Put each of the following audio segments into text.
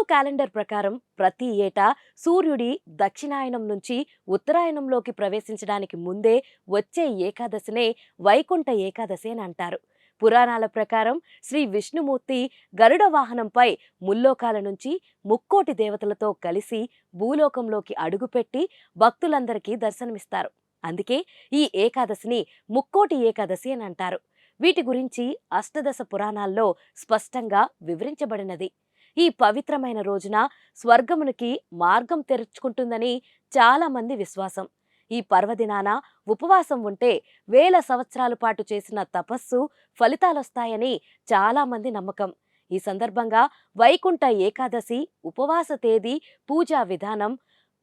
Calendar ప్రకారం ప్రతి ఏటా సూర్యుడి దక్షిణాయనం నుంచి ఉత్తరాయణంలోకి ప్రవేశించడానికి ముందే వచ్చే ఏకాదశినే వైకుంఠ ఏకాదశి అని అంటారు. పురాణాల ప్రకారం శ్రీ విష్ణుమూర్తి గరుడ వాహనంపై ముల్లోకాల నుంచి ముక్కోటి దేవతలతో కలిసి భూలోకంలోకి అడుగుపెట్టి భక్తులందరికీ దర్శనమిస్తారు. అందుకే ఈ ఏకాదశిని ముక్కోటి ఏకాదశి అని అంటారు. వీటి గురించి అష్టదశ పురాణాల్లో స్పష్టంగా వివరించబడినది. ఈ పవిత్రమైన రోజున స్వర్గమునికి మార్గం తెరుచుకుంటుందని చాలా మంది విశ్వాసం. ఈ పర్వదినాన ఉపవాసం ఉంటే వేల సంవత్సరాల పాటు చేసిన తపస్సు ఫలితాలొస్తాయని చాలా మంది నమ్మకం. ఈ సందర్భంగా వైకుంఠ ఏకాదశి ఉపవాస తేదీ, పూజా విధానం,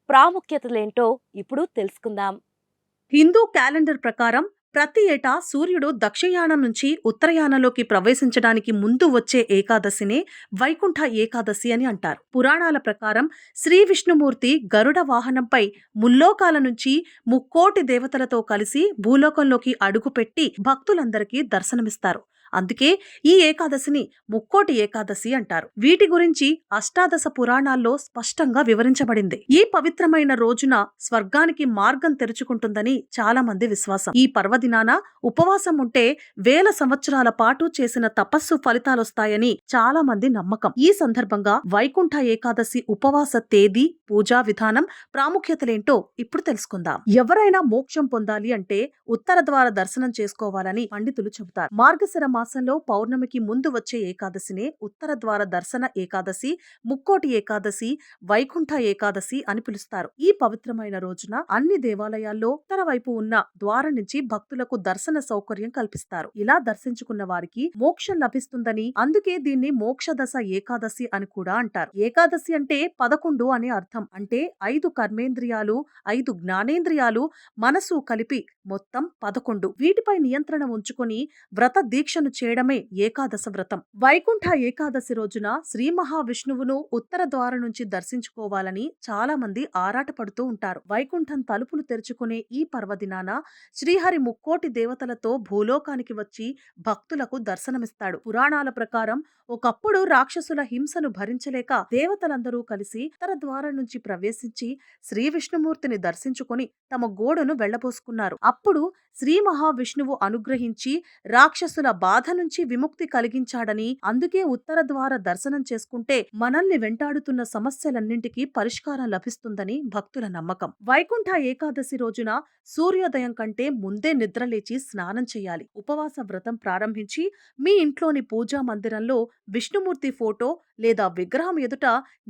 ప్రాముఖ్యతలేంటో ఇప్పుడు తెలుసుకుందాం. హిందూ క్యాలెండర్ ప్రకారం ప్రతి ఏటా సూర్యుడు దక్షిణాయనం నుంచి ఉత్తరాయణంలోకి ప్రవేశించడానికి ముందు వచ్చే ఏకాదశినే వైకుంఠ ఏకాదశి అని అంటారు. పురాణాల ప్రకారం శ్రీ విష్ణుమూర్తి గరుడ వాహనంపై ముల్లోకాల నుంచి ముక్కోటి దేవతలతో కలిసి భూలోకంలోకి అడుగుపెట్టి భక్తులందరికీ దర్శనమిస్తారు. అందుకే ఈ ఏకాదశిని ముక్కోటి ఏకాదశి అంటారు. వీటి గురించి అష్టాదశ పురాణాల్లో స్పష్టంగా వివరించబడింది. ఈ పవిత్రమైన రోజున స్వర్గానికి మార్గం తెరుచుకుంటుందని చాలా మంది విశ్వాసం. ఈ పర్వదినాన ఉపవాసం ఉంటే వేల సంవత్సరాల పాటు చేసిన తపస్సు ఫలితాలొస్తాయని చాలా మంది నమ్మకం. ఈ సందర్భంగా వైకుంఠ ఏకాదశి ఉపవాస తేదీ, పూజా విధానం, ప్రాముఖ్యతలేంటో ఇప్పుడు తెలుసుకుందాం. ఎవరైనా మోక్షం పొందాలి అంటే ఉత్తర ద్వార దర్శనం చేసుకోవాలని పండితులు చెబుతారు. మార్గశిర మాసంలో పౌర్ణమికి ముందు వచ్చే ఏకాదశినే ఉత్తర ద్వార దర్శన ఏకాదశి, ముక్కోటి ఏకాదశి, వైకుంఠ ఏకాదశి అని పిలుస్తారు. ఈ పవిత్రమైన రోజున అన్ని దేవాలయాల్లో ఉత్తర వైపు ఉన్న ద్వారం నుంచి భక్తులకు దర్శన సౌకర్యం కల్పిస్తారు. ఇలా దర్శించుకున్న వారికి మోక్షం లభిస్తుందని, అందుకే దీన్ని మోక్షదశ ఏకాదశి అని కూడా అంటారు. ఏకాదశి అంటే 11 అనే అర్థం. అంటే 5 కర్మేంద్రియాలు, 5 జ్ఞానేంద్రియాలు, మనసు కలిపి మొత్తం 11. వీటిపై నియంత్రణ ఉంచుకొని వ్రత దీక్షను చేయడమే ఏకాదశ వ్రతం. వైకుంఠ ఏకాదశి రోజున శ్రీ మహావిష్ణువును ఉత్తర ద్వారం నుంచి దర్శించుకోవాలని చాలా మంది ఆరాటపడుతూ ఉంటారు. వైకుంఠం తలుపులు తెరుచుకునే ఈ పర్వదినాన శ్రీహరి ముక్కోటి దేవతలతో భూలోకానికి వచ్చి భక్తులకు దర్శనమిస్తాడు. పురాణాల ప్రకారం ఒకప్పుడు రాక్షసుల హింసను భరించలేక దేవతలందరూ కలిసి ఉత్తర ద్వారం నుంచి ప్రవేశించి శ్రీ విష్ణుమూర్తిని దర్శించుకొని తమ గోడును వెళ్లబోసుకున్నారు. అప్పుడు శ్రీ మహావిష్ణువు అనుగ్రహించి రాక్షసుల బాధ నుంచి విముక్తి కలిగించాడని, అందుకే ఉత్తర ద్వార దర్శనం చేసుకుంటే మనల్ని వెంటాడుతున్న సమస్యలన్నింటికీ పరిష్కారం లభిస్తుందని భక్తుల నమ్మకం. వైకుంఠ ఏకాదశి రోజున సూర్యోదయం కంటే ముందే నిద్రలేచి స్నానం చేయాలి. ఉపవాస వ్రతం ప్రారంభించి మీ ఇంట్లోని పూజా మందిరంలో విష్ణుమూర్తి ఫోటో లేదా విగ్రహం ఎదుట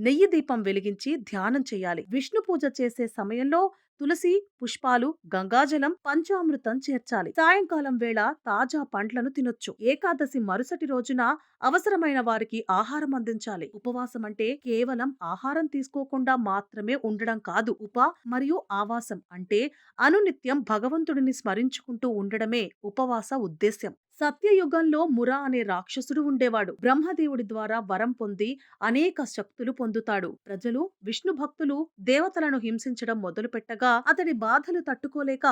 నెయ్యి దీపం వెలిగించి ధ్యానం చేయాలి. విష్ణు పూజ చేసే సమయంలో తులసి, పుష్పాలు, గంగాజలం, పంచామృతం చేర్చాలి. సాయంకాలం వేళ తాజా పండ్లను తినొచ్చు. ఏకాదశి మరుసటి రోజున అవసరమైన వారికి ఆహారం అందించాలి. ఉపవాసం అంటే కేవలం ఆహారం తీసుకోకుండా మాత్రమే ఉండడం కాదు. మరియు ఆవాసం అంటే అనునిత్యం భగవంతుడిని స్మరించుకుంటూ ఉండడమే ఉపవాస ఉద్దేశ్యం. సత్యయుగంలో ముర అనే రాక్షసుడు ఉండేవాడు. బ్రహ్మదేవుడి ద్వారా వరం పొంది అనేక శక్తులు పొందుతాడు. ప్రజలు, విష్ణు భక్తులు దేవతలను హింసించడం మొదలుపెట్టగా అతడి బాధలు తట్టుకోలేక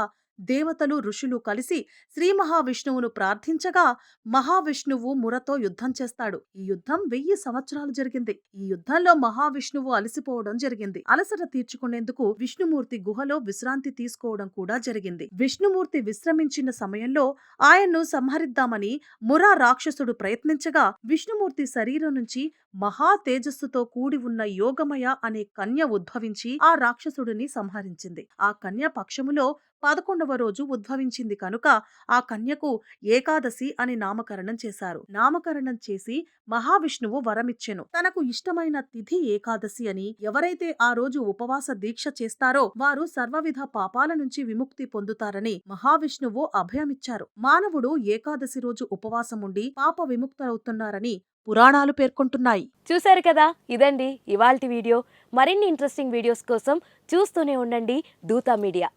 దేవతలు, ఋషులు కలిసి శ్రీ మహావిష్ణువును ప్రార్థించగా మహావిష్ణువు మురతో యుద్ధం చేస్తాడు. ఈ యుద్ధం 1000 సంవత్సరాలు జరిగింది. ఈ యుద్ధంలో మహావిష్ణువు అలసిపోవడం జరిగింది. అలసట తీర్చుకునేందుకు విష్ణుమూర్తి గుహలో విశ్రాంతి తీసుకోవడం కూడా జరిగింది. విష్ణుమూర్తి విశ్రమించిన సమయంలో ఆయన్ను సంహరిద్దామని మురా రాక్షసుడు ప్రయత్నించగా విష్ణుమూర్తి శరీరం నుంచి మహా తేజస్సుతో కూడి ఉన్న యోగమయ అనే కన్య ఉద్భవించి ఆ రాక్షసుడిని సంహరించింది. ఆ కన్య పక్షములో 11వ రోజు ఉద్భవించింది కనుక ఆ కన్యకు ఏకాదశి అని నామకరణం చేశారు. నామకరణం చేసి మహావిష్ణువు వరమిచ్చెను. తనకు ఇష్టమైన తిథి ఏకాదశి అని, ఎవరైతే ఆ రోజు ఉపవాస దీక్ష చేస్తారో వారు సర్వవిధ పాపాల నుంచి విముక్తి పొందుతారని మహావిష్ణువు అభయమిచ్చారు. మానవుడు ఏకాదశి రోజు ఉపవాసం ఉండి పాప విముక్తులవుతున్నారని పురాణాలు పేర్కొంటున్నాయి. చూశారు కదా, ఇదండి ఇవాల్టి వీడియో. మరిన్ని ఇంట్రెస్టింగ్ వీడియోస్ కోసం చూస్తూనే ఉండండి దూతా మీడియా.